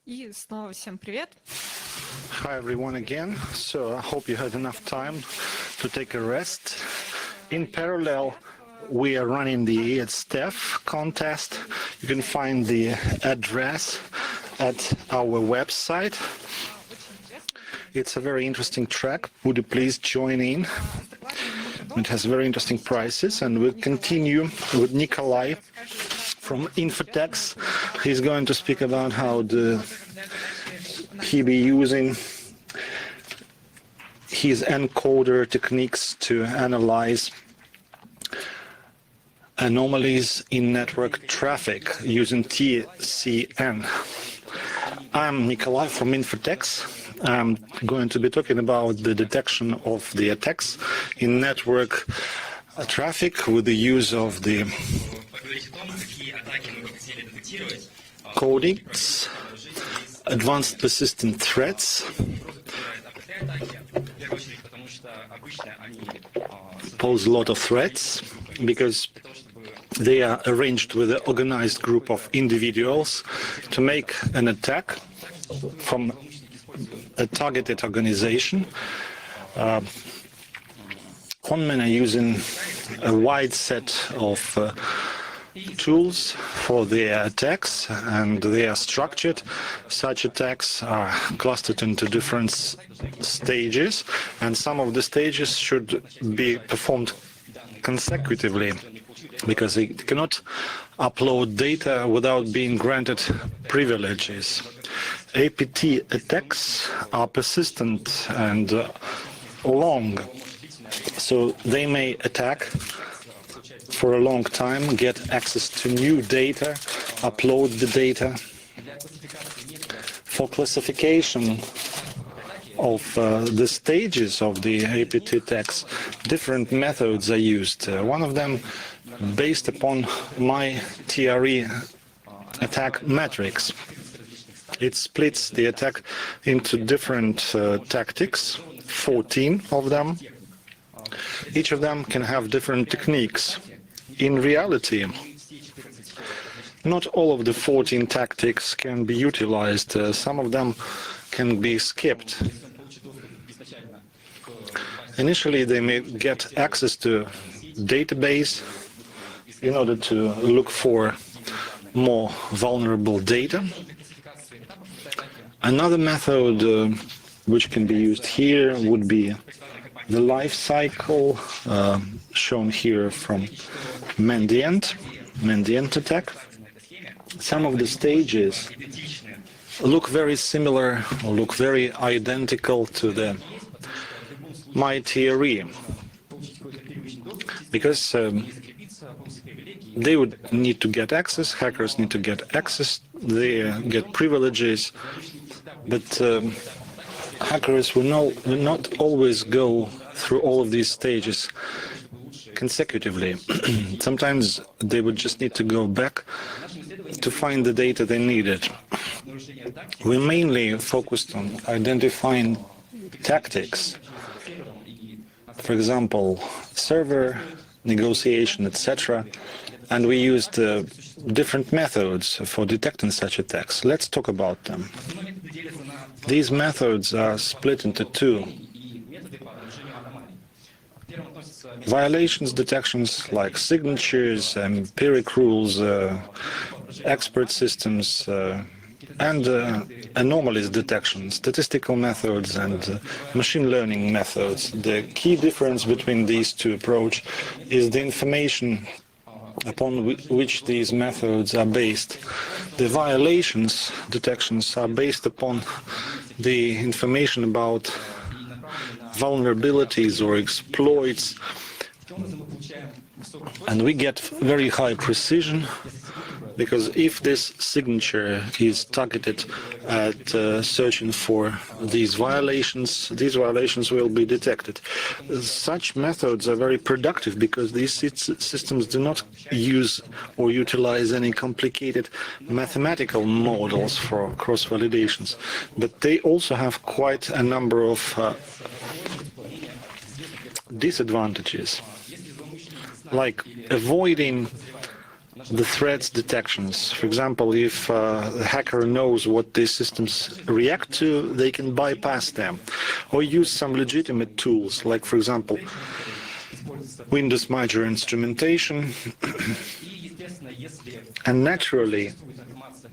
И снова всем привет. Hi everyone again. So I hope you had enough time to take a rest. In parallel, we are running the EATSTEF contest. You can find the address at our website. It's a very interesting track. Would you please join in? It has very interesting prices, and we'll continue with Nikolai from Infotex. He's going to speak about how he be using his encoder techniques to analyze anomalies in network traffic using TCN. I'm Nikolai from Infotex. I'm going to be talking about the detection of the attacks in network traffic with the use of the codings, advanced persistent threats, pose a lot of threats because they are arranged with an organized group of individuals to make an attack from a targeted organization. Conmen are using a wide set of tools for their attacks, and they are structured. Such attacks are clustered into different stages, and some of the stages should be performed consecutively because they cannot upload data without being granted privileges. APT attacks are persistent and long, so they may attack for a long time, get access to new data, upload the data. For classification of the stages of the APT attacks, different methods are used. One of them based upon my TRE attack matrix. It splits the attack into different tactics, 14 of them. Each of them can have different techniques. In reality, not all of the 14 tactics can be utilized. Some of them can be skipped. Initially, they may get access to database in order to look for more vulnerable data. Another method which can be used here would be the life cycle shown here from Mandiant attack. Some of the stages look very similar or look very identical to the my TRE because they would need to get access, hackers need to get access, they get privileges, but hackers will not always go through all of these stages consecutively. Sometimes they would just need to go back to find the data they needed. We mainly focused on identifying tactics. For example, server negotiation, etc. And we used different methods for detecting such attacks. Let's talk about them. These methods are split into two. Violations detections like signatures, empiric rules, expert systems, and anomalies detection, statistical methods and machine learning methods. The key difference between these two approaches is the information upon which these methods are based. The violations detections are based upon the information about vulnerabilities or exploits, and we get very high precision because if this signature is targeted at searching for these violations will be detected. Such methods are very productive because these systems do not use or utilize any complicated mathematical models for cross-validations, but they also have quite a number of disadvantages, like avoiding the threats detections. For example, if the hacker knows what these systems react to, they can bypass them or use some legitimate tools, like, for example, Windows major instrumentation. And naturally,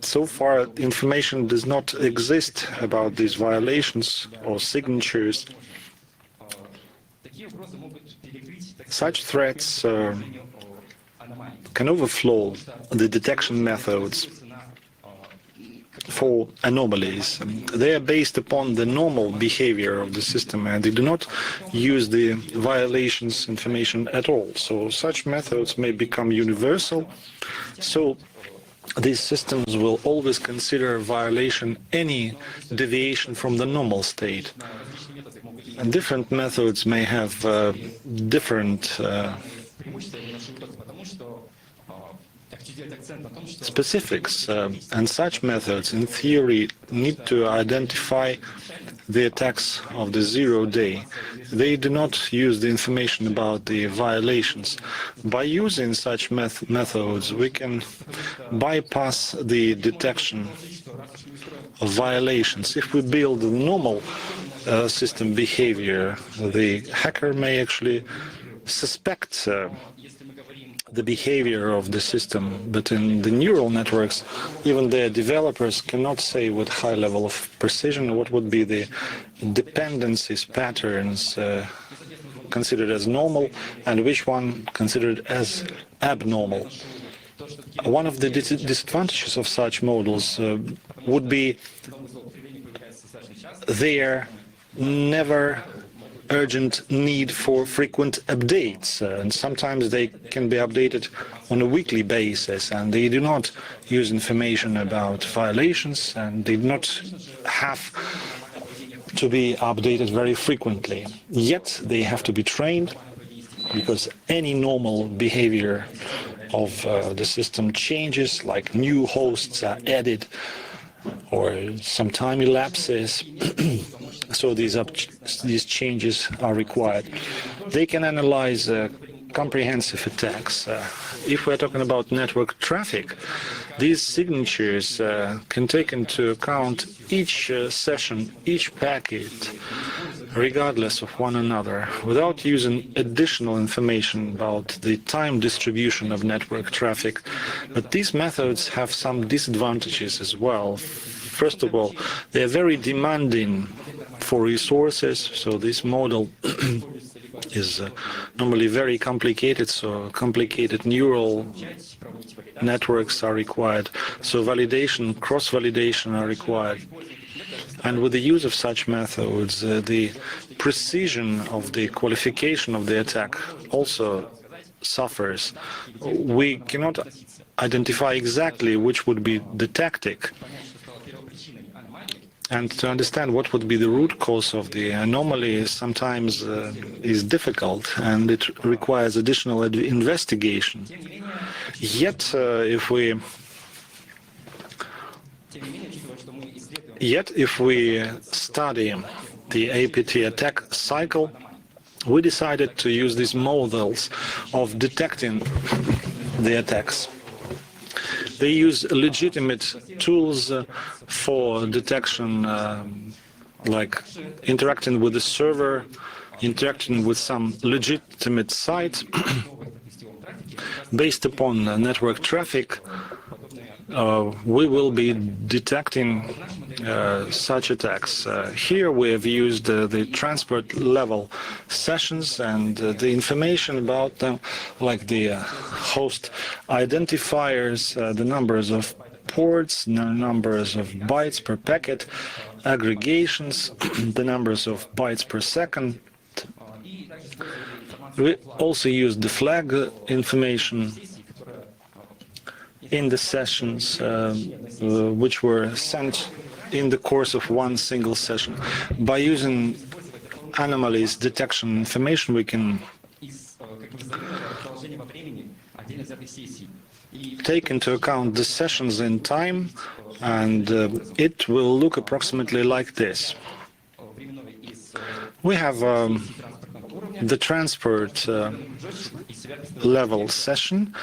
so far, information does not exist about these violations or signatures. Such threats can overflow the detection methods for anomalies. They are based upon the normal behavior of the system, and they do not use the violations information at all. So such methods may become universal. So these systems will always consider violation any deviation from the normal state. And different methods may have different specifics, and such methods, in theory, need to identify the attacks of the 0 day. They do not use the information about the violations. By using such methods, we can bypass the detection of violations. If we build a normal system behavior, the hacker may actually suspect the behavior of the system, but in the neural networks, even the developers cannot say with high level of precision what would be the dependencies, patterns considered as normal and which one considered as abnormal. One of the disadvantages of such models would be their never urgent need for frequent updates, and sometimes they can be updated on a weekly basis, and they do not use information about violations, and they do not have to be updated very frequently. Yet they have to be trained, because any normal behavior of the system changes, like new hosts are added or some time elapses. So these changes are required. They can analyze comprehensive attacks. If we're talking about network traffic, these signatures can take into account each session, each packet, regardless of one another, without using additional information about the time distribution of network traffic. But these methods have some disadvantages as well. First of all, they are very demanding for resources, so this model is normally very complicated, so complicated neural networks are required, so validation, cross-validation are required. And with the use of such methods, the precision of the qualification of the attack also suffers. We cannot identify exactly which would be the tactic. And to understand what would be the root cause of the anomaly sometimes is difficult, and it requires additional investigation. Yet, if we study the APT attack cycle, we decided to use these models of detecting the attacks. They use legitimate tools for detection, like interacting with the server, interacting with some legitimate site. Based upon network traffic, we will be detecting such attacks. Here we have used the transport level sessions and the information about them, like the host identifiers, the numbers of ports, the numbers of bytes per packet, aggregations, the numbers of bytes per second. We also used the flag information in the sessions which were sent in the course of one single session. By using anomalies detection information, we can take into account the sessions in time, and it will look approximately like this. We have the transport level session.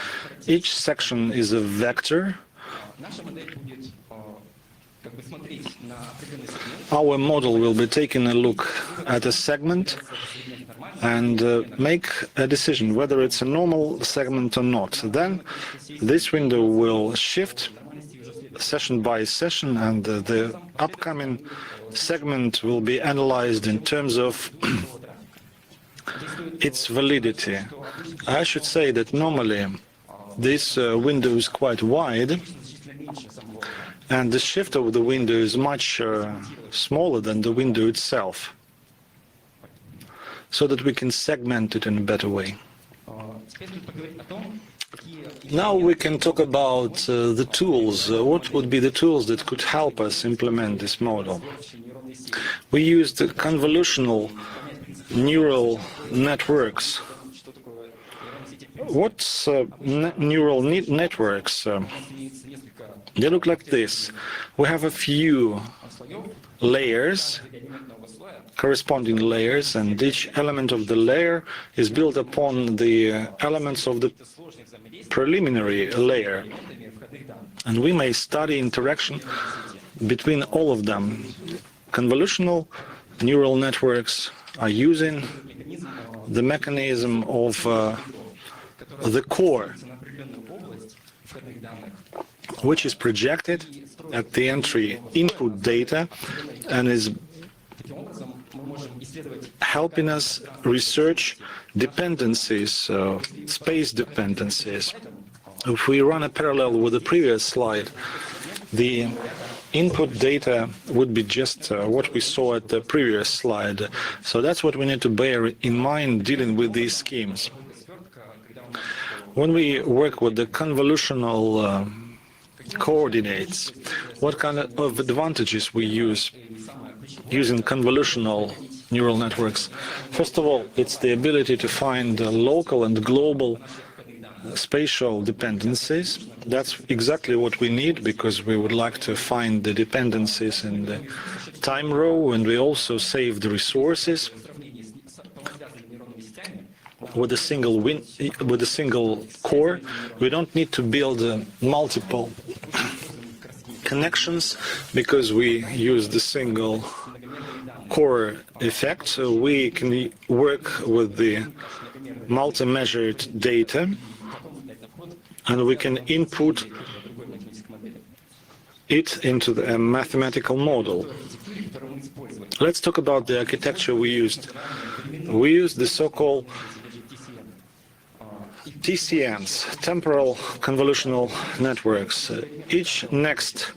Each section is a vector. Our model will be taking a look at a segment and make a decision whether it's a normal segment or not. Then this window will shift session by session, and the upcoming segment will be analyzed in terms of its validity. I should say that normally this window is quite wide, and the shift of the window is much smaller than the window itself, so that we can segment it in a better way. Now we can talk about the tools. What would be the tools that could help us implement this model? We used convolutional neural networks. What's neural networks? They look like this. We have a few layers, corresponding layers, and each element of the layer is built upon the elements of the preliminary layer. And we may study interaction between all of them. Convolutional neural networks are using the mechanism of the core, which is projected at the entry input data and is helping us research dependencies, space dependencies. If we run a parallel with the previous slide, the input data would be just what we saw at the previous slide. So that's what we need to bear in mind dealing with these schemes. When we work with the convolutional coordinates, what kind of advantages we use using convolutional neural networks? First of all, it's the ability to find local and global spatial dependencies. That's exactly what we need, because we would like to find the dependencies in the time row, and we also save the resources. With a single core, we don't need to build multiple connections because we use the single core effect. So we can work with the multi-measured data, and we can input it into the mathematical model. Let's talk about the architecture we used. We used the so-called TCNs, temporal convolutional networks. Each next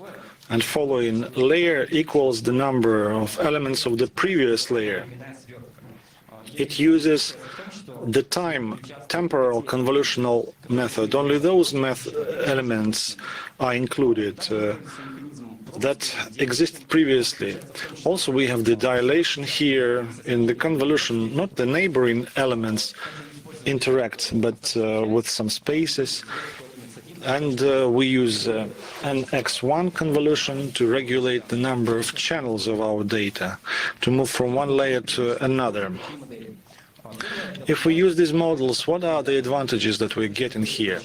and following layer equals the number of elements of the previous layer. It uses the temporal convolutional method. Only those elements are included that existed previously. Also, we have the dilation here in the convolution. Not the neighboring elements interact, but with some spaces. And we use an X1 convolution to regulate the number of channels of our data, to move from one layer to another. If we use these models, what are the advantages that we're getting here?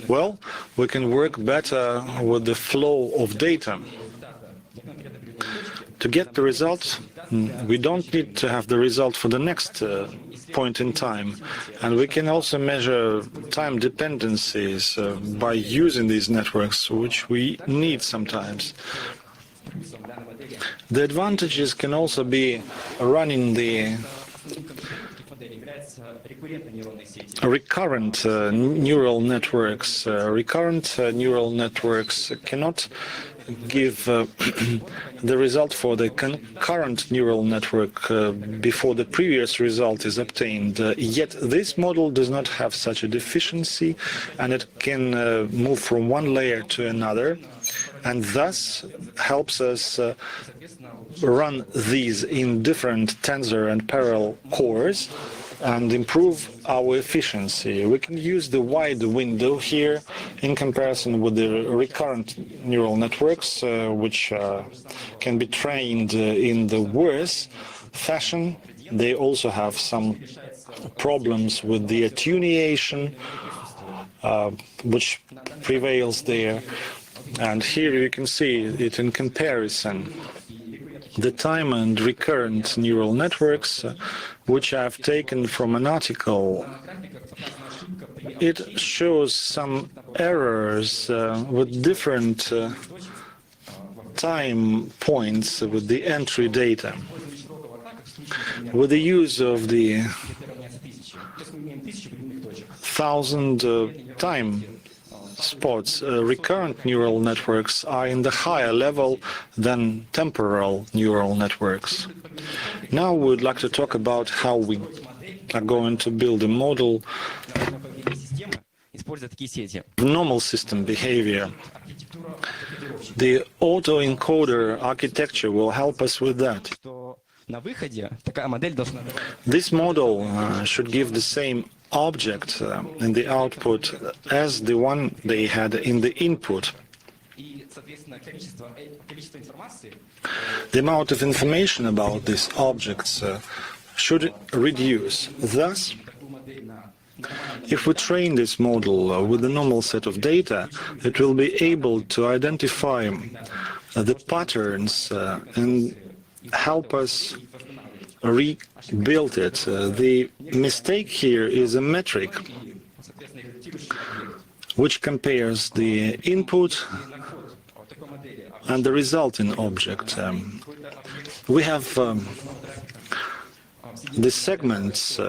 Well, we can work better with the flow of data. To get the result, we don't need to have the result for the next point in time. And we can also measure time dependencies by using these networks, which we need sometimes. The advantages can also be running the recurrent neural networks. Recurrent neural networks cannot give the result for the concurrent neural network before the previous result is obtained. Yet this model does not have such a deficiency, and it can move from one layer to another, and thus helps us run these in different tensor and parallel cores and improve our efficiency. We can use the wide window here in comparison with the recurrent neural networks, which can be trained in the worse fashion. They also have some problems with the attenuation, which prevails there. And here you can see it in comparison. The time and recurrent neural networks, which I've taken from an article, it shows some errors with different time points with the entry data. With the use of the 1,000 time spots, recurrent neural networks are in the higher level than temporal neural networks. Now we would like to talk about how we are going to build a model of normal system behavior. The autoencoder architecture will help us with that. This model should give the same object in the output as the one they had in the input. The amount of information about these objects should reduce. Thus, if we train this model with a normal set of data, it will be able to identify the patterns and help us rebuild it. The mistake here is a metric which compares the input and the resulting object. We have the segments.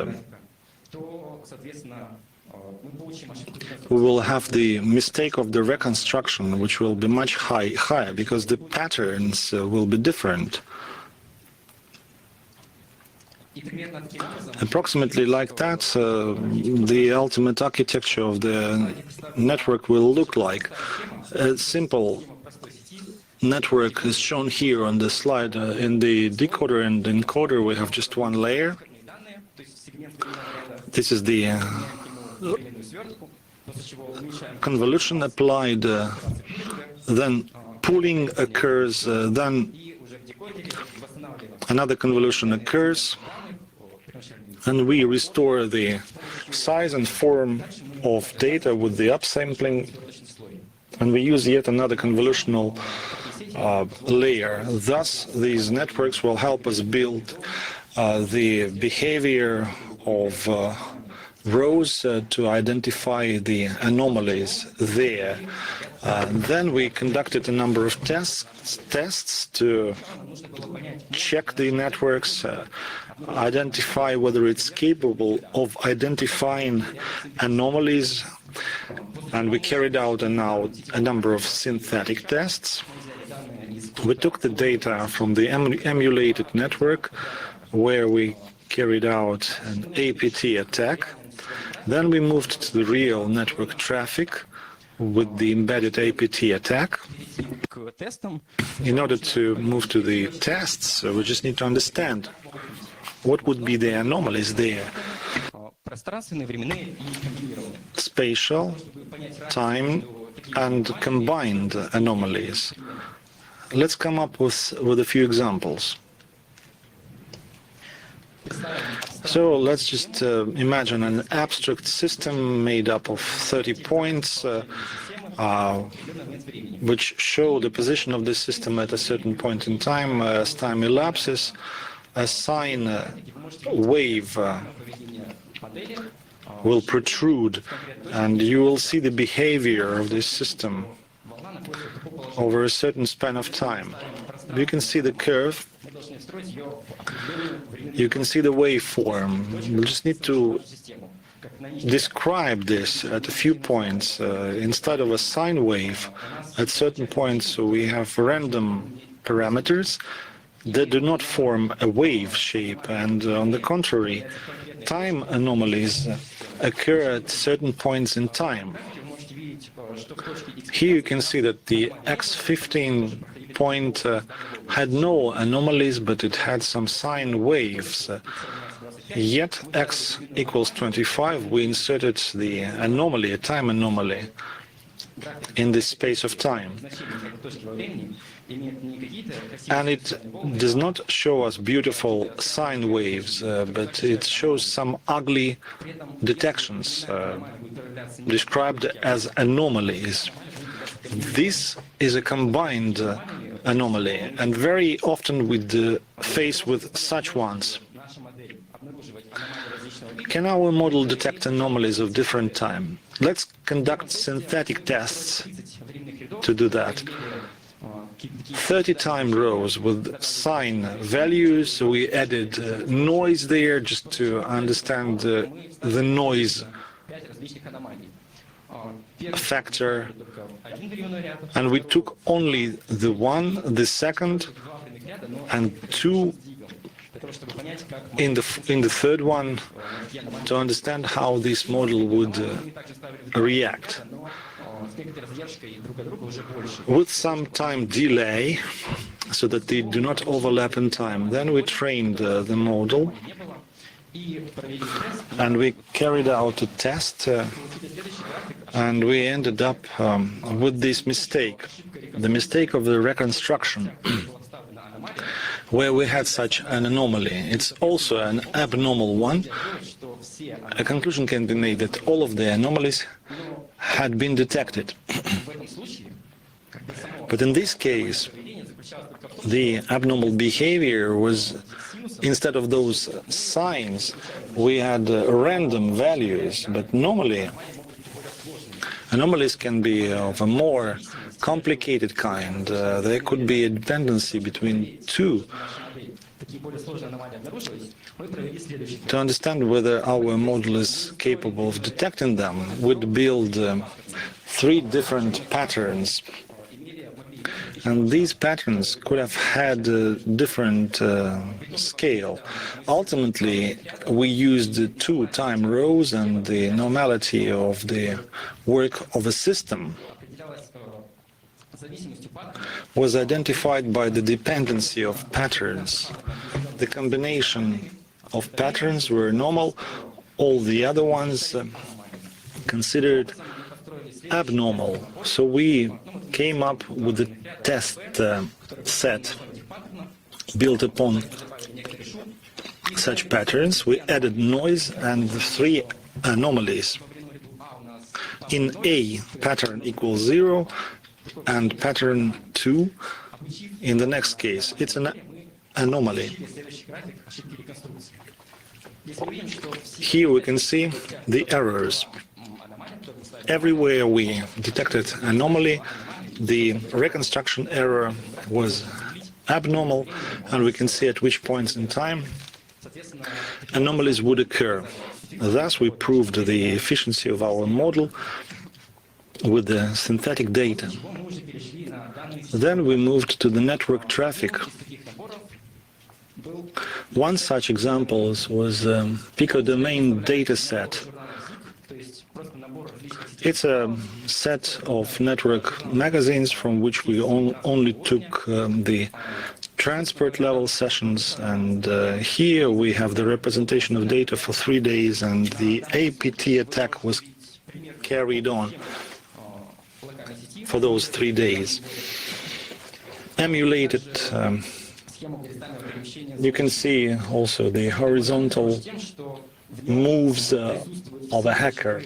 We will have the mistake of the reconstruction, which will be much higher because the patterns will be different. Approximately like that, the ultimate architecture of the network will look like. A simple network is shown here on the slide. In the decoder and encoder, we have just one layer. This is the convolution applied, then pooling occurs, then another convolution occurs, and we restore the size and form of data with the upsampling, and we use yet another convolutional layer. Thus, these networks will help us build the behavior of rows to identify the anomalies there. Then we conducted a number of tests to check the networks, identify whether it's capable of identifying anomalies, and we carried out a number of synthetic tests. We took the data from the emulated network, where we carried out an APT attack. Then we moved to the real network traffic with the embedded APT attack. In order to move to the tests, we just need to understand what would be the anomalies there. Spatial, time, and combined anomalies. Let's come up with a few examples. So let's just imagine an abstract system made up of 30 points which show the position of the system at a certain point in time. As time elapses, a sine wave will protrude, and you will see the behavior of this system over a certain span of time. You can see the curve. You can see the waveform. We just need to describe this at a few points. Instead of a sine wave, at certain points we have random parameters that do not form a wave shape, and on the contrary, time anomalies occur at certain points in time. Here you can see that the x15 point had no anomalies, but it had some sine waves. Yet x equals 25, we inserted the anomaly, a time anomaly. in this space of time. And it does not show us beautiful sine waves, but it shows some ugly detections described as anomalies. This is a combined anomaly, and very often we face with such ones. Can our model detect anomalies of different time? Let's conduct synthetic tests to do that. 30 time rows with sine values. We added noise there just to understand the noise factor, and we took only the one, the second, and two in the third one to understand how this model would react. With some time delay, so that they do not overlap in time. Then we trained the model, and we carried out a test, and we ended up with this mistake, the mistake of the reconstruction, where we had such an anomaly. It's also an abnormal one. A conclusion can be made that all of the anomalies had been detected. But in this case, the abnormal behavior was, instead of those signs, we had random values. But normally, anomalies can be of a more complicated kind. There could be a dependency between two. To understand whether our model is capable of detecting them, we'd build 3 different patterns. And these patterns could have had a different scale. Ultimately, we used 2 time rows, and the normality of the work of a system was identified by the dependency of patterns. The combination of patterns were normal, all the other ones considered abnormal. So we came up with a test set built upon such patterns. We added noise and 3 anomalies. In A, pattern equals 0, and pattern 2 in the next case. It's an anomaly. Here we can see the errors. Everywhere we detected anomaly, the reconstruction error was abnormal, and we can see at which points in time anomalies would occur. Thus, we proved the efficiency of our model with the synthetic data. Then we moved to the network traffic. One such example was Pico domain dataset. It's a set of network magazines from which we only took the transport level sessions, and here we have the representation of data for 3 days, and the APT attack was carried on for those 3 days. Emulated, you can see also the horizontal moves of a hacker.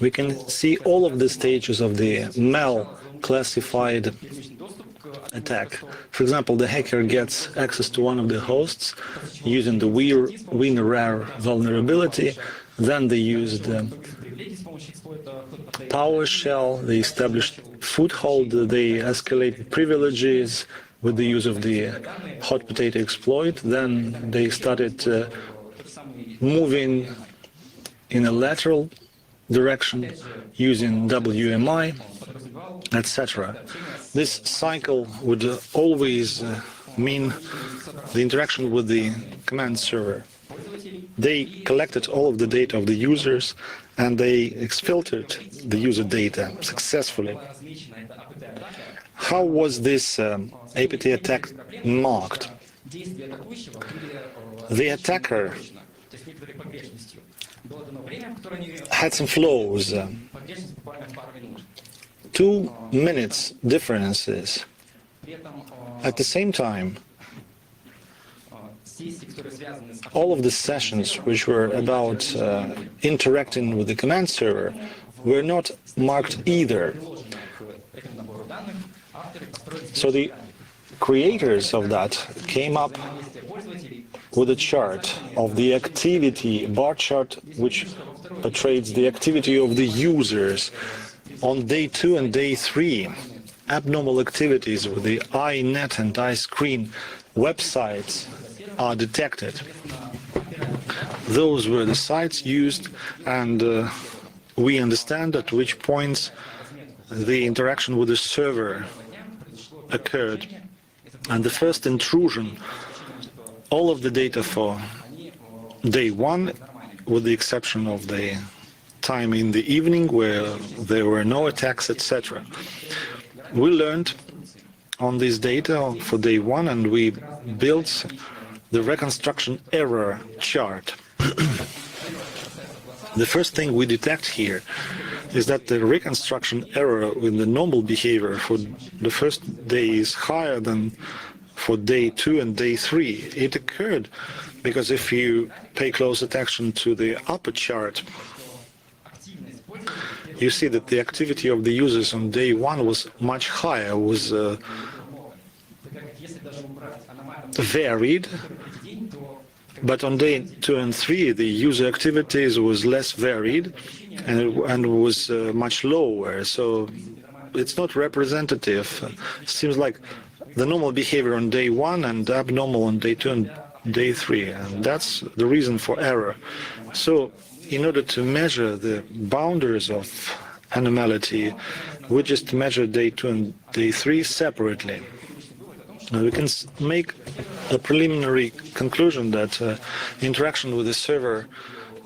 We can see all of the stages of the mal-classified attack. For example, the hacker gets access to one of the hosts using the WinRAR vulnerability. Then they used PowerShell, they established foothold, they escalated privileges with the use of the hot potato exploit. Then they started moving in a lateral direction using WMI, etc. This cycle would always mean the interaction with the command server. They collected all of the data of the users, and they exfiltered the user data successfully. How was this APT attack marked? The attacker had some flows, 2 minutes differences. At the same time, all of the sessions which were about interacting with the command server were not marked either. So the creators of that came up with a chart of the activity, bar chart, which portrays the activity of the users on day 2 and day 3. Abnormal activities with the iNet and iScreen websites are detected. Those were the sites used, and we understand at which points the interaction with the server occurred. And the first intrusion, all of the data for day 1, with the exception of the time in the evening where there were no attacks, etc. We learned on this data for day 1, and we built the reconstruction error chart. The first thing we detect here is that the reconstruction error in the normal behavior for the first day is higher than for day 2 and day 3. It occurred because if you pay close attention to the upper chart, you see that the activity of the users on day 1 was much higher, was varied, but on day 2 and 3 the user activities was less varied and was much lower. So it's not representative. Seems like the normal behavior on day 1 and abnormal on day 2 and day 3, and that's the reason for error. So in order to measure the boundaries of anomaly, we just measure day 2 and day 3 separately. Now we can make a preliminary conclusion that interaction with the server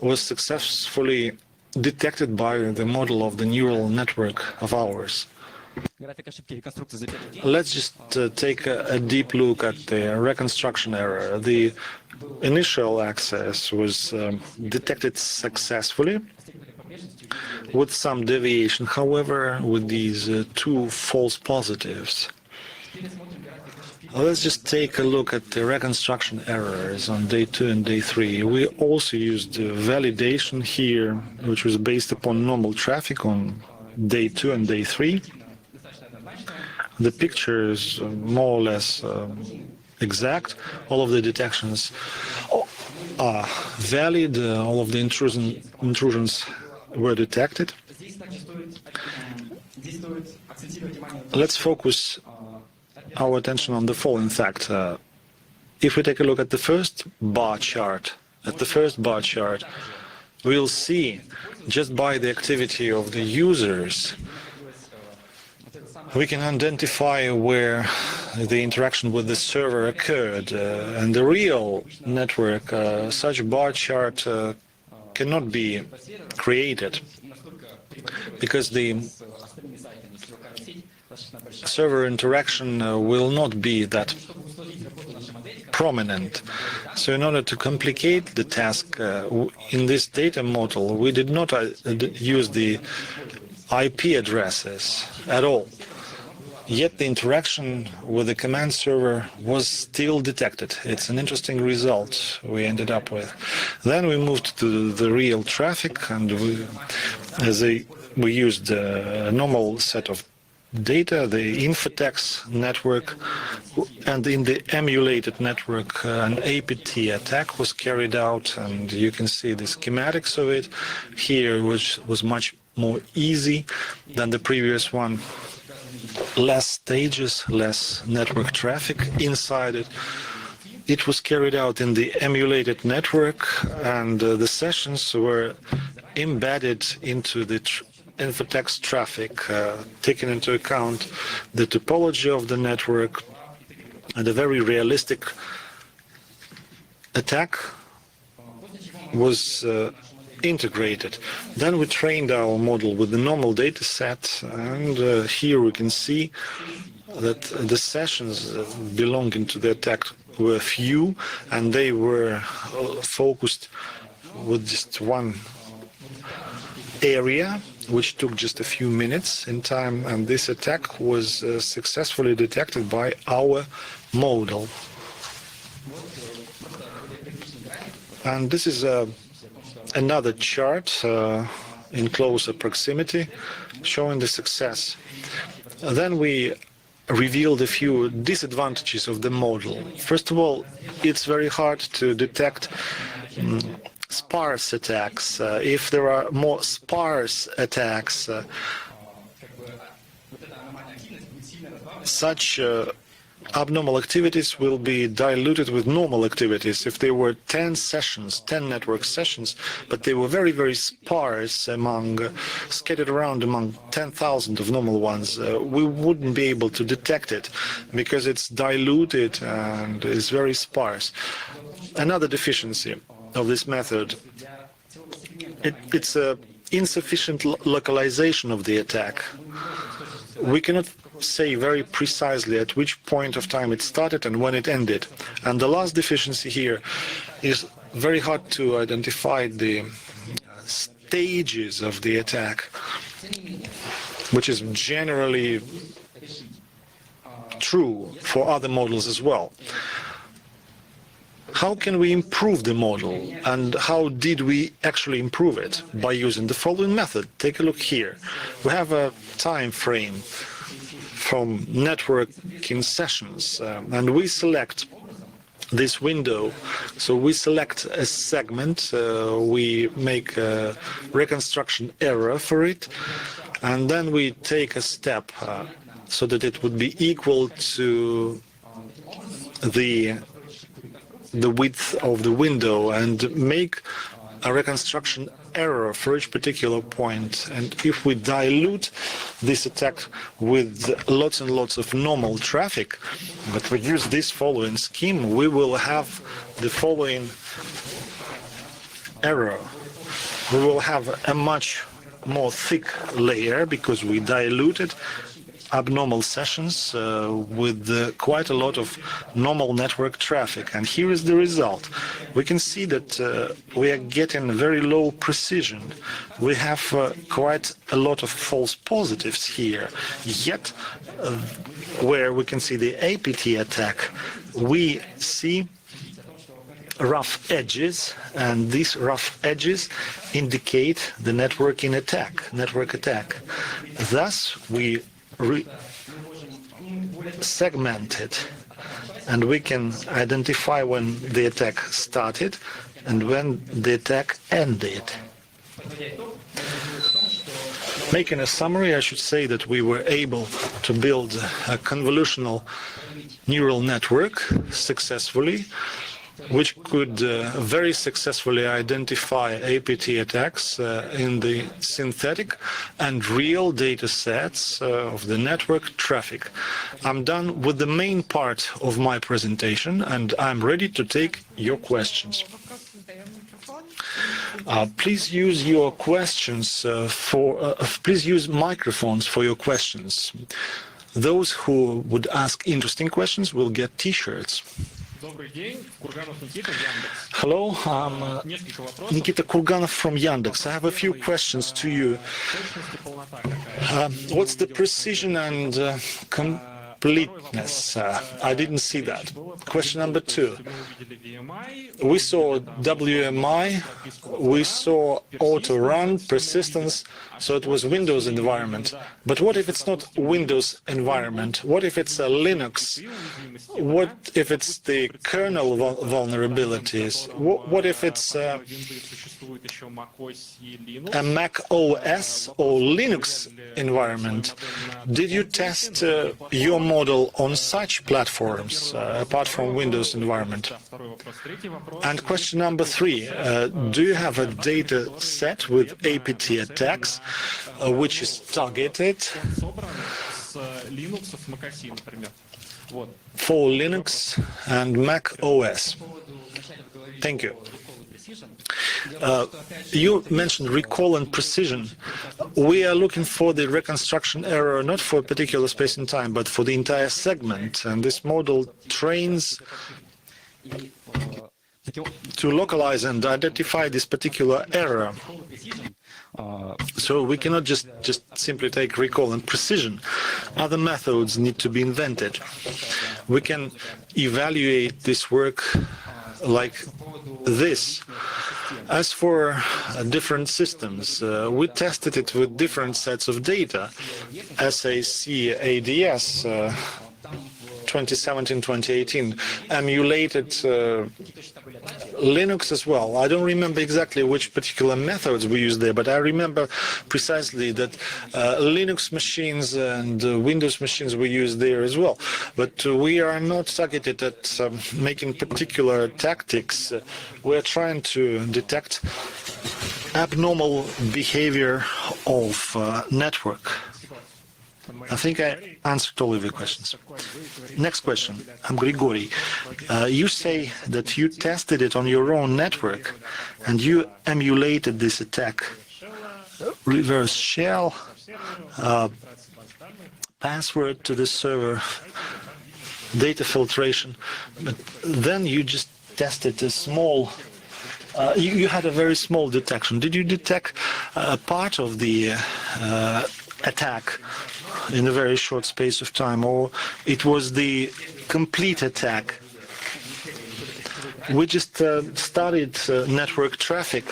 was successfully detected by the model of the neural network of ours. Let's just take a deep look at the reconstruction error. The initial access was detected successfully, with some deviation, however, with these 2 false positives. Let's just take a look at the reconstruction errors on day 2 and day 3. We also used validation here, which was based upon normal traffic on day 2 and day 3. The picture is more or less exact. All of the detections are valid. All of the intrusions were detected. Let's focus our attention on the following fact. If we take a look at the first bar chart, we'll see just by the activity of the users, we can identify where the interaction with the server occurred. And the real network, such bar chart cannot be created because the server interaction will not be that prominent. So in order to complicate the task in this data model, we did not use the IP addresses at all. Yet the interaction with the command server was still detected. It's an interesting result we ended up with. Then we moved to the real traffic, and we used a normal set of data, the infotext network, and in the emulated network an APT attack was carried out, and you can see the schematics of it here, which was much more easy than the previous one. Less stages, less network traffic inside it. It was carried out in the emulated network, and the sessions were embedded into the infotext traffic, taking into account the topology of the network and a very realistic attack was integrated. Then we trained our model with the normal data set, and here we can see that the sessions belonging to the attack were few, and they were focused with just one area, which took just a few minutes in time, and this attack was successfully detected by our model. And this is another chart in closer proximity showing the success. Then we revealed a few disadvantages of the model. First of all, it's very hard to detect sparse attacks. If there are more sparse attacks, such abnormal activities will be diluted with normal activities. If there were 10 sessions, 10 network sessions, but they were very, very sparse scattered around among 10,000 of normal ones, we wouldn't be able to detect it because it's diluted and is very sparse. Another deficiency of this method, it's insufficient localization of the attack. We cannot say very precisely at which point of time it started and when it ended. And the last deficiency here is very hard to identify the stages of the attack, which is generally true for other models as well. How can we improve the model, and how did we actually improve it? By using the following method. Take a look here. We have a time frame from networking sessions, and we select this window. So we select a segment, we make a reconstruction error for it, and then we take a step so that it would be equal to the width of the window, and make a reconstruction error for each particular point. And if we dilute this attack with lots and lots of normal traffic, but we use this following scheme, we will have the following error. We will have a much more thick layer because we diluted abnormal sessions with quite a lot of normal network traffic. And here is the result. We can see that we are getting very low precision. We have quite a lot of false positives here. Yet, where we can see the APT attack, we see rough edges, and these rough edges indicate the network attack. Thus, we segment it, and we can identify when the attack started and when the attack ended. Making a summary, I should say that we were able to build a convolutional neural network successfully, which could very successfully identify APT attacks in the synthetic and real data sets of the network traffic. I'm done with the main part of my presentation, and I'm ready to take your questions. Please use your questions please use microphones for your questions. Those who would ask interesting questions will get T-shirts. Hello, I'm Nikita Kurganov from Yandex. I have a few questions to you. What's the precision and completeness? I didn't see that. Question number 2. We saw WMI, we saw auto-run, persistence, so it was Windows environment. But what if it's not Windows environment? What if it's a Linux? What if it's the kernel vulnerabilities? What if it's a Mac OS or Linux environment? Did you test your model on such platforms, apart from Windows environment? And question number 3, do you have a data set with APT attacks which is targeted for Linux and Mac OS? Thank you. You mentioned recall and precision. We are looking for the reconstruction error not for a particular space in time, but for the entire segment. And this model trains to localize and identify this particular error. So we cannot just simply take recall and precision. Other methods need to be invented. We can evaluate this work like this. As for different systems, we tested it with different sets of data. SAC, ADS, 2017-2018, emulated Linux as well. I don't remember exactly which particular methods we used there, but I remember precisely that Linux machines and Windows machines were used there as well. But we are not targeted at making particular tactics. We're trying to detect abnormal behavior of network. I think I answered all of your questions. Next question. I'm Grigory. You say that you tested it on your own network and you emulated this attack. Reverse shell, password to the server, data filtration. But then you just tested a small, you had a very small detection. Did you detect part of the attack in a very short space of time, or it was the complete attack? We just studied network traffic,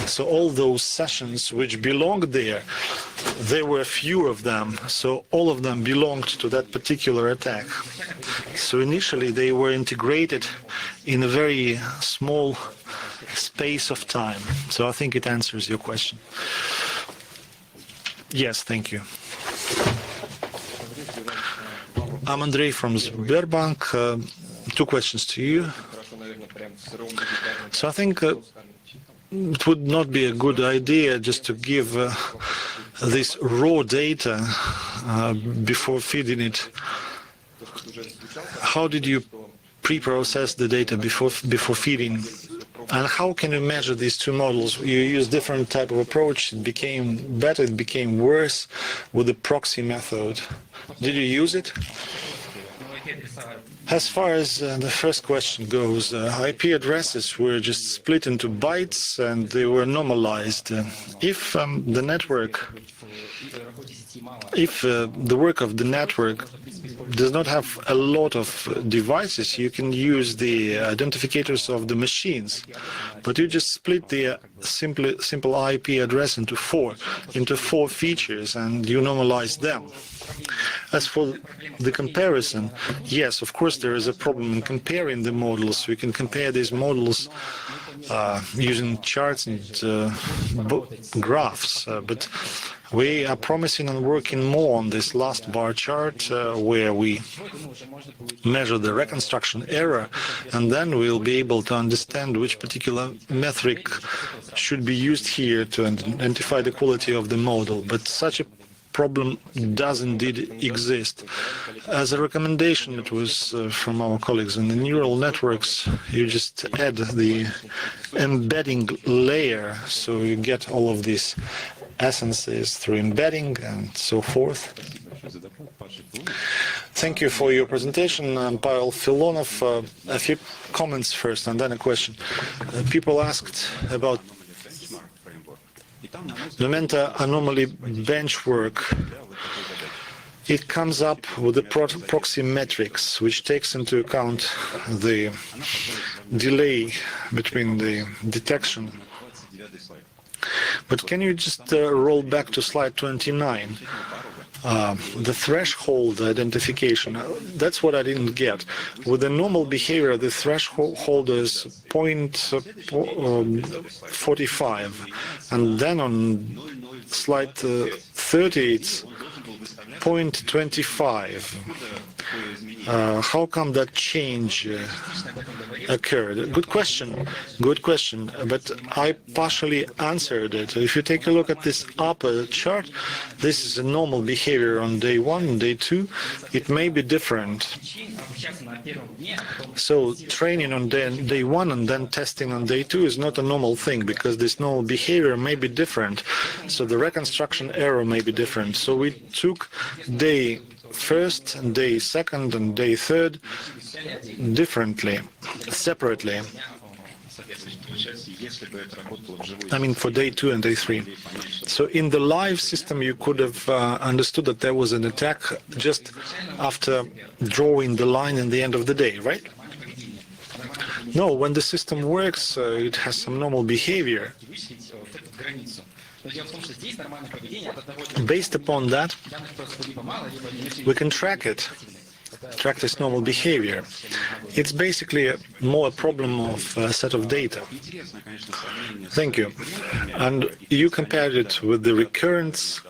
so all those sessions which belonged there were few of them, so all of them belonged to that particular attack. So initially they were integrated in a very small space of time. So I think it answers your question. Yes, thank you. I'm Andrei from Sberbank. Two questions to you. So I think it would not be a good idea just to give this raw data before feeding it. How did you pre-process the data before feeding? And how can you measure these two models? You use different type of approach. It became better, it became worse with the proxy method. Did you use it? As far as the first question goes, IP addresses were just split into bytes and they were normalized. If the work of the network does not have a lot of devices, you can use the identifiers of the machines, but you just split the simple IP address into four features and you normalize them. As for the comparison, yes, of course there is a problem in comparing the models. We can compare these models using charts and graphs, but we are promising and working more on this last bar chart where we measure the reconstruction error, and then we'll be able to understand which particular metric should be used here to identify the quality of the model. But such a problem does indeed exist. As a recommendation, it was from our colleagues in the neural networks, you just add the embedding layer, so you get all of these essences through embedding and so forth. Thank you for your presentation. I'm Pavel Filonov. A few comments first and then a question. People asked about Momenta anomaly benchwork. It comes up with the proxy metrics, which takes into account the delay between the detection. But can you just roll back to slide 29? The threshold identification, that's what I didn't get. With the normal behavior, the threshold is 0.45, and then on slide 30, it's 0.25. How come that change occurred? Good question, but I partially answered it. If you take a look at this upper chart, this is a normal behavior on day 1 and day 2. It may be different. So training on day 1 and then testing on day 2 is not a normal thing, because this normal behavior may be different. So the reconstruction error may be different. So we took day 1st and day 2nd and day 3rd differently, separately. I mean, for day 2 and day 3. So in the live system, you could have understood that there was an attack just after drawing the line in the end of the day, right? No, when the system works, it has some normal behavior. Based upon that, we can track it, track this normal behavior. It's basically more a problem of a set of data. Thank you. And you compared it with the recurrence.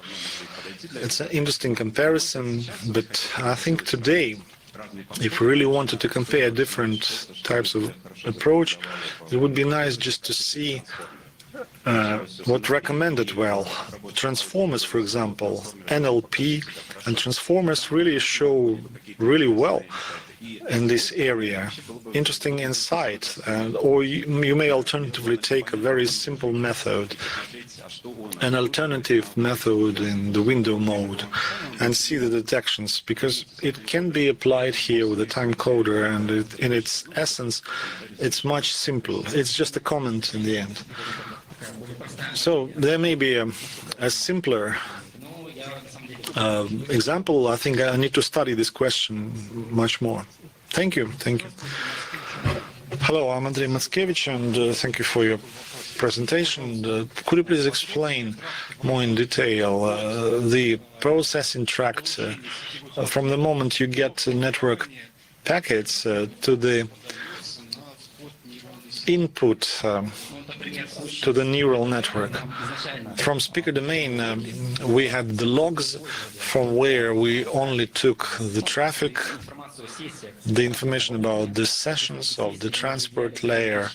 It's an interesting comparison, but I think today, if we really wanted to compare different types of approach, it would be nice just to see what recommended well. Transformers, for example, NLP and transformers really show really well in this area. Interesting insight. Or you may alternatively take a very simple method, an alternative method in the window mode, and see the detections, because it can be applied here with a time coder, and in its essence, it's much simpler. It's just a comment in the end. So there may be a simpler example. I think I need to study this question much more. Thank you. Thank you. Hello, I'm Andrei Matskevich, and thank you for your presentation. Could you please explain more in detail the processing tract from the moment you get network packets to the input to the neural network? From speaker domain, we had the logs from where we only took the traffic, the information about the sessions of the transport layer,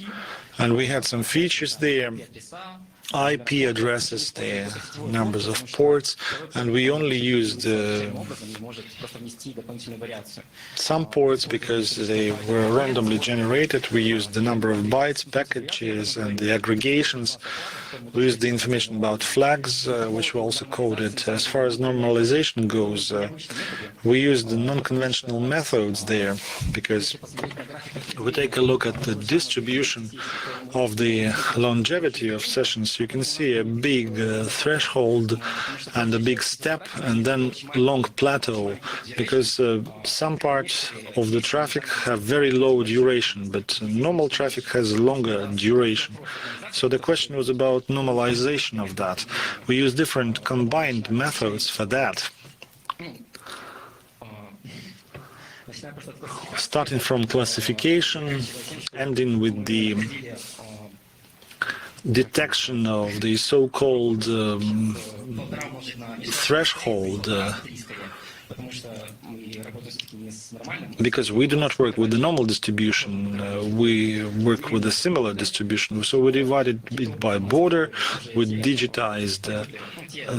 and we had some features there, IP addresses, the numbers of ports, and we only used some ports because they were randomly generated. We used the number of bytes, packages, and the aggregations. We used the information about flags, which were also coded. As far as normalization goes, we used the non-conventional methods there, because we take a look at the distribution of the longevity of sessions. You can see a big threshold and a big step, and then long plateau, because some parts of the traffic have very low duration, but normal traffic has longer duration. So the question was about normalization of that. We use different combined methods for that. Starting from classification, ending with the detection of the so-called threshold, because we do not work with the normal distribution, we work with a similar distribution. So we divided it by border, we digitized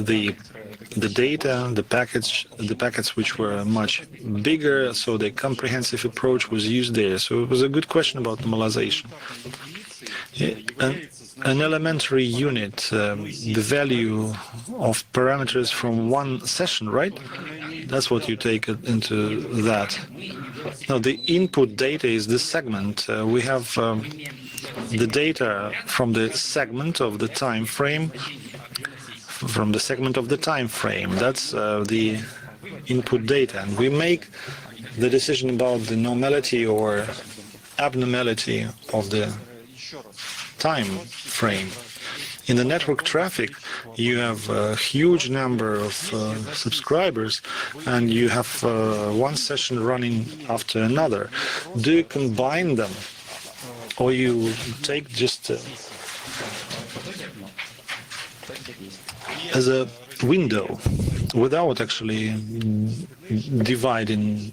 the data, the packets which were much bigger, so the comprehensive approach was used there. So it was a good question about normalization. An elementary unit, the value of parameters from one session, right? That's what you take into that. Now, the input data is the segment. We have the data from the segment of the time frame, That's the input data. And we make the decision about the normality or abnormality of the time frame. In the network traffic, you have a huge number of subscribers, and you have one session running after another. Do you combine them, or you take just as a window without actually dividing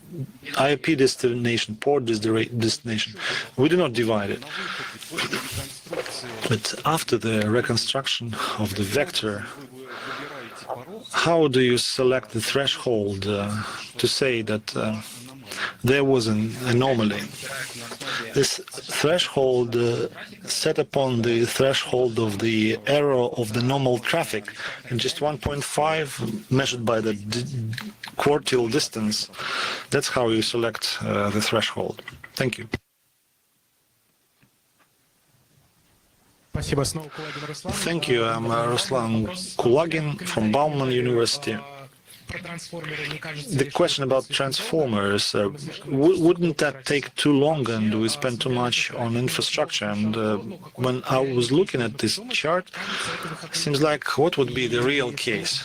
IP destination, port destination? We do not divide it. But after the reconstruction of the vector, how do you select the threshold to say that there was an anomaly? This threshold set upon the threshold of the error of the normal traffic, and just 1.5 measured by the quartile distance. That's how you select the threshold. Thank you. Thank you. I'm Ruslan Kulagin from Bauman University. The question about transformers, wouldn't that take too long and we spend too much on infrastructure? And when I was looking at this chart, it seems like what would be the real case?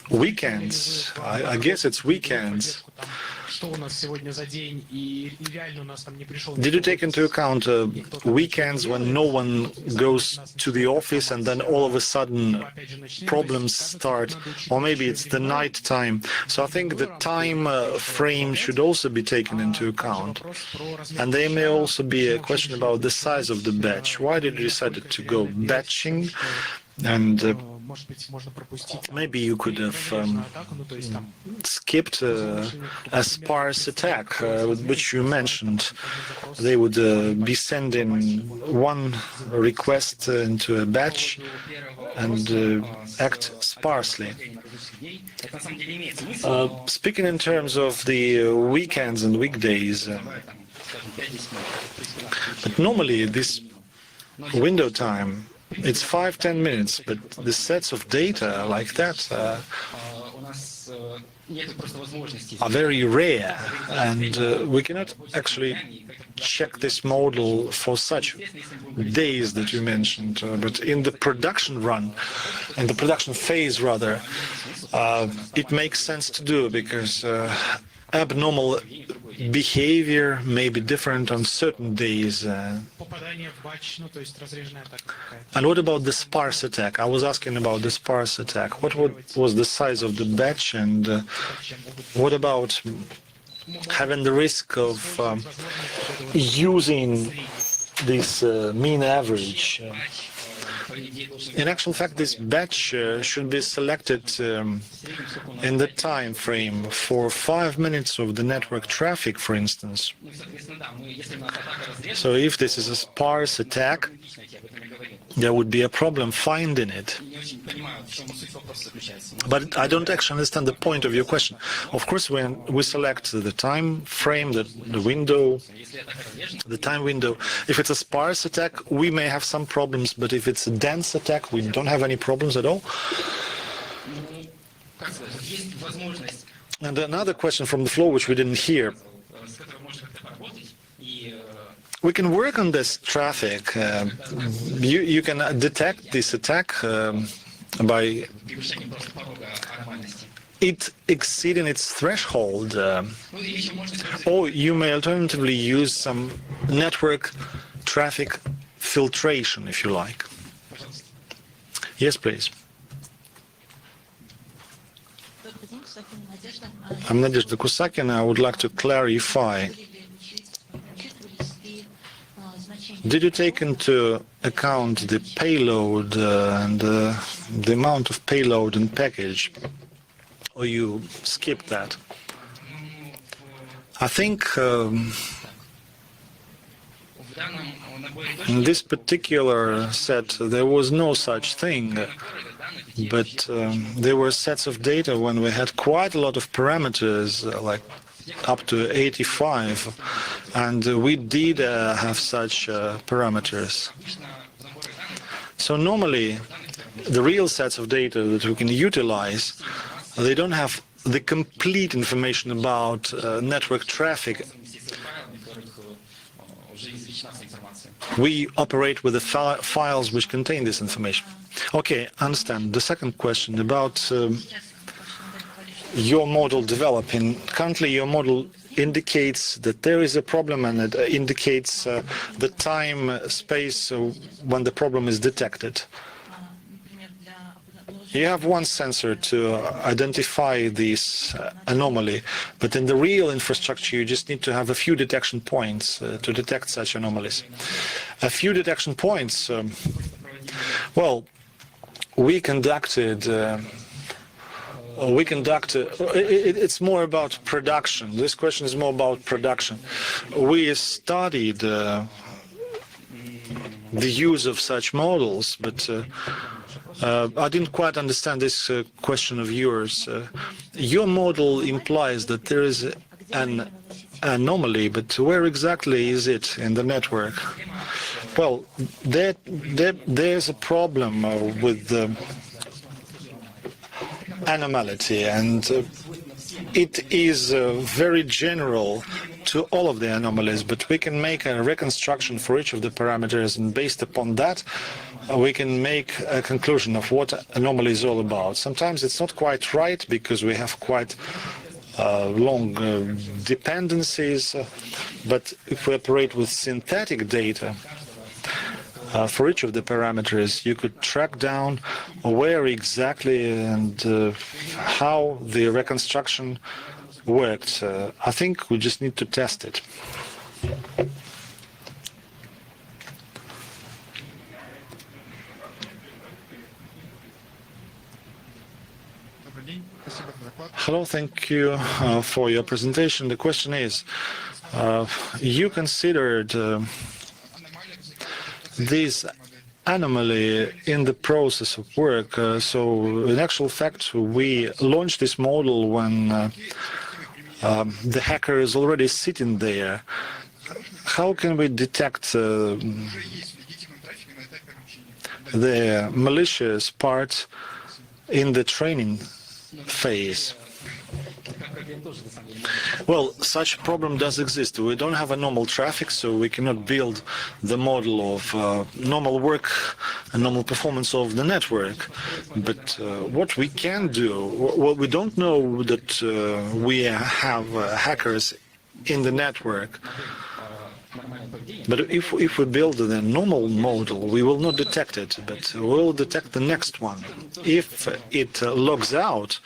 Weekends, I guess it's weekends. Did you take into account weekends when no one goes to the office and then all of a sudden problems start, or maybe it's the night time? So I think the time frame should also be taken into account. And there may also be a question about the size of the batch. Why did you decide to go batching? And maybe you could have skipped a sparse attack, which you mentioned. They would be sending one request into a batch and act sparsely. Speaking in terms of the weekends and weekdays, but normally this window time, it's 5-10 minutes, but the sets of data like that are very rare, and we cannot actually check this model for such days that you mentioned. But in the production run, in the production phase rather, it makes sense to do, because abnormal behavior may be different on certain days. And what about the sparse attack? I was asking about the sparse attack. What was the size of the batch, and what about having the risk of using this mean average? In actual fact, this batch should be selected in the time frame for 5 minutes of the network traffic, for instance. So if this is a sparse attack, there would be a problem finding it. But I don't actually understand the point of your question. Of course, when we select the time frame, the window, the time window, if it's a sparse attack, we may have some problems, but if it's a dense attack, we don't have any problems at all. And another question from the floor, which we didn't hear. We can work on this traffic. You can detect this attack by it exceeding its threshold, or you may alternatively use some network traffic filtration, if you like. Yes, please. I'm Nadezhda Kusakin. I would like to clarify. Did you take into account the payload and the amount of payload and package, or you skipped that? I think in this particular set there was no such thing, but there were sets of data when we had quite a lot of parameters, like up to 85, and we did have such parameters. So normally the real sets of data that we can utilize, they don't have the complete information about network traffic. We operate with the files which contain this information. Okay, understand. The second question about your model developing. Currently, your model indicates that there is a problem, and it indicates the time, space when the problem is detected. You have one sensor to identify this anomaly, but in the real infrastructure, you just need to have a few detection points to detect such anomalies. A few detection points. Well, we conducted. It's more about production. This question is more about production. We studied the use of such models, but I didn't quite understand this question of yours. Your model implies that there is an anomaly, but where exactly is it in the network? Well, there's a problem with the anomaly, and it is very general to all of the anomalies, but we can make a reconstruction for each of the parameters, and based upon that, we can make a conclusion of what anomaly is all about. Sometimes it's not quite right because we have quite long dependencies, but if we operate with synthetic data, for each of the parameters, you could track down where exactly and how the reconstruction worked. I think we just need to test it. Hello, thank you for your presentation. The question is, you considered this anomaly in the process of work. So in actual fact, we launched this model when the hacker is already sitting there. How can we detect the malicious part in the training phase? Well, such a problem does exist. We don't have a normal traffic, so we cannot build the model of normal work and normal performance of the network. But what we can do, well, we don't know that we have hackers in the network. But if we build the normal model, we will not detect it, but we will detect the next one. If it logs out,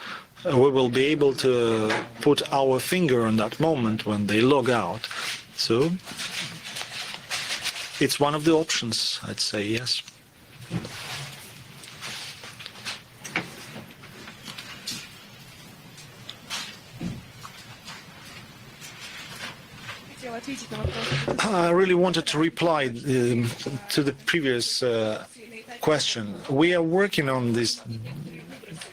we will be able to put our finger on that moment when they log out. So it's one of the options, I'd say, yes. I really wanted to reply to the previous question. We are working on this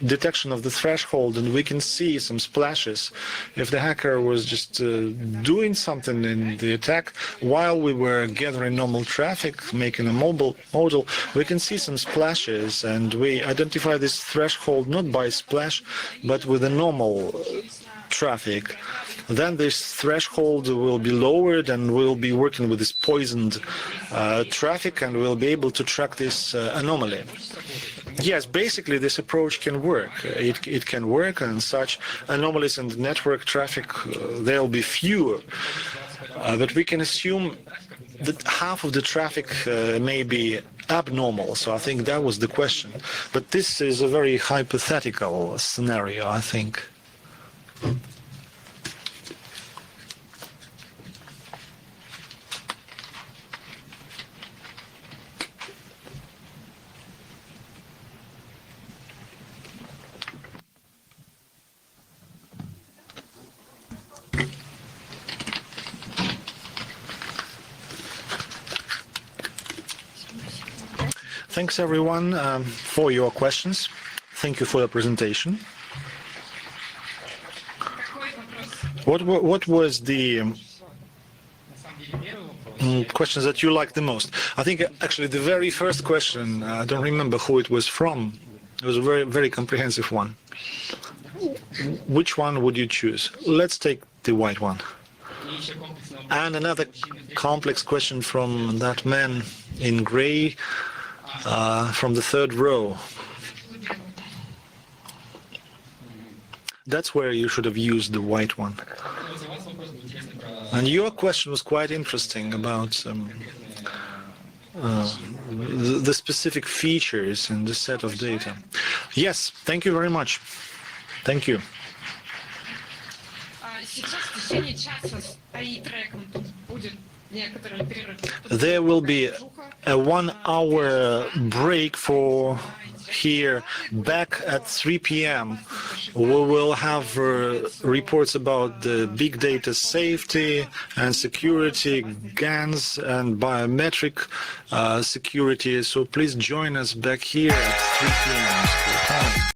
detection of the threshold, and we can see some splashes. If the hacker was just doing something in the attack while we were gathering normal traffic, making a mobile model, we can see some splashes, and we identify this threshold not by splash, but with a normal traffic. Then this threshold will be lowered, and we'll be working with this poisoned traffic, and we'll be able to track this anomaly. Yes, basically this approach can work. It can work, and such anomalies in the network traffic, there'll be fewer. But we can assume that half of the traffic may be abnormal. So I think that was the question. But this is a very hypothetical scenario, I think. Thanks everyone for your questions. Thank you for the presentation. What was the questions that you liked the most? I think actually the very first question, I don't remember who it was from. It was a very, very comprehensive one. Which one would you choose? Let's take the white one. And another complex question from that man in gray. From the third row. That's where you should have used the white one. And your question was quite interesting about the specific features in the set of data. Yes, thank you very much. Thank you. There will be a 1-hour break for here back at 3 p.m. We will have reports about the big data safety and security, GANs and biometric security. So please join us back here at 3 p.m.